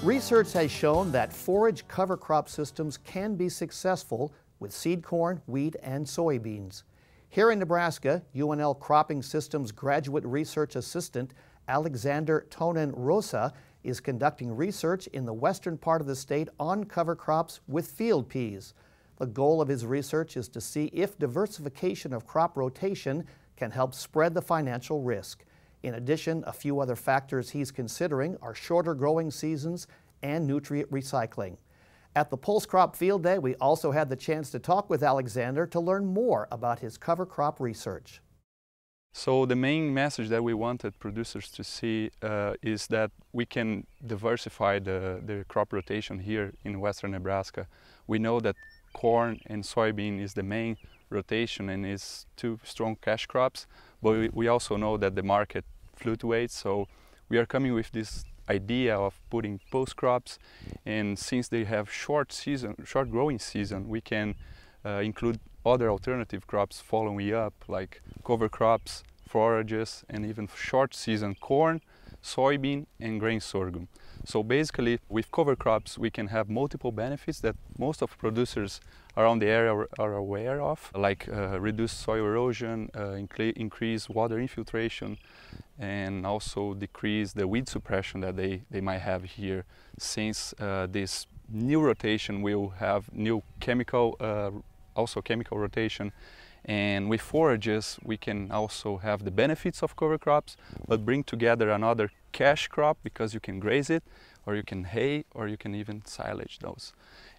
Research has shown that forage cover crop systems can be successful with seed corn, wheat, and soybeans. Here in Nebraska, UNL Cropping Systems graduate research assistant Alexandre Tonon Rosa is conducting research in the western part of the state on cover crops with field peas. The goal of his research is to see if diversification of crop rotation can help spread the financial risk. In addition, a few other factors he's considering are shorter growing seasons and nutrient recycling. At the Pulse Crop Field Day, we also had the chance to talk with Alexander to learn more about his cover crop research. So the main message that we wanted producers to see is that we can diversify the crop rotation here in western Nebraska. We know that corn and soybean is the main rotation and is two strong cash crops, but we also know that the market fluctuates, so we are coming with this idea of putting post crops, and since they have short growing season, we can include other alternative crops following up, like cover crops, forages, and even short season corn, soybean, and grain sorghum. So basically, with cover crops, we can have multiple benefits that most of producers around the area are aware of, like reduced soil erosion, increase water infiltration, and also decrease the weed suppression that they might have here, since this new rotation will have new also chemical rotation. And with forages, we can also have the benefits of cover crops, but bring together another cash crop, because you can graze it, or you can hay, or you can even silage those.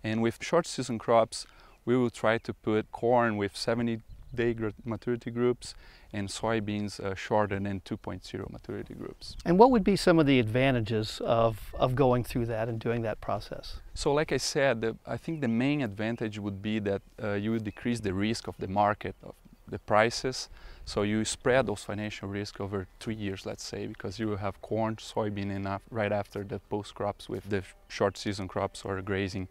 And with short season crops, we will try to put corn with 70-day maturity groups and soybeans shorter than 2.0 maturity groups. And what would be some of the advantages of going through that and doing that process? So like I said, I think the main advantage would be that you would decrease the risk of the market, of the prices. So you spread those financial risks over 3 years, let's say, because you will have corn, soybean, and right after the post crops with the short season crops or grazing.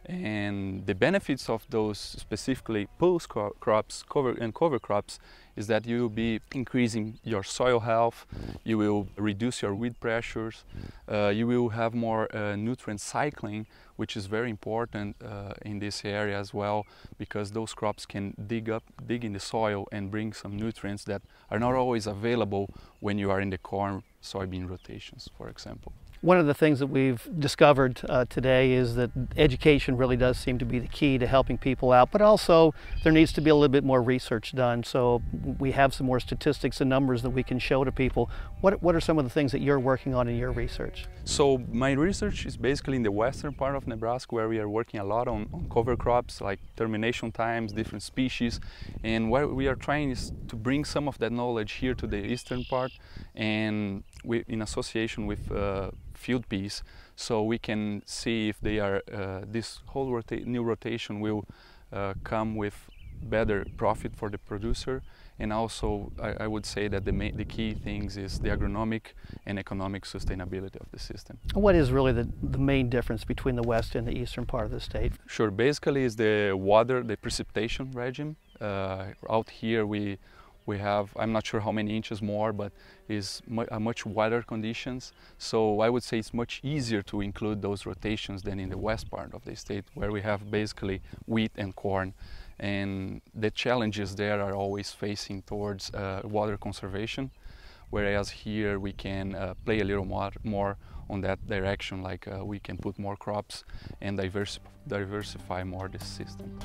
And the benefits of those specifically post crops, cover crops, is that you will be increasing your soil health, you will reduce your weed pressures, you will have more nutrient cycling, which is very important in this area as well, because those crops can dig in the soil and bring some nutrients that are not always available when you are in the corn, soybean rotations, for example. One of the things that we've discovered today is that education really does seem to be the key to helping people out, but also there needs to be a little bit more research done. So we have some more statistics and numbers that we can show to people. What are some of the things that you're working on in your research? So my research is basically in the western part of Nebraska, where we are working a lot on cover crops, like termination times, different species. And what we are trying is to bring some of that knowledge here to the eastern part, and in association with field peas, so we can see if they are this whole new rotation will come with better profit for the producer. And also I would say that the key things is the agronomic and economic sustainability of the system. What is really the main difference between the west and the eastern part of the state? Sure, basically is the precipitation regime. Out here we have, I'm not sure how many inches more, but is much wetter conditions. So I would say it's much easier to include those rotations than in the west part of the state, where we have basically wheat and corn. And the challenges there are always facing towards water conservation, whereas here we can play a little more on that direction, like we can put more crops and diversify more this system.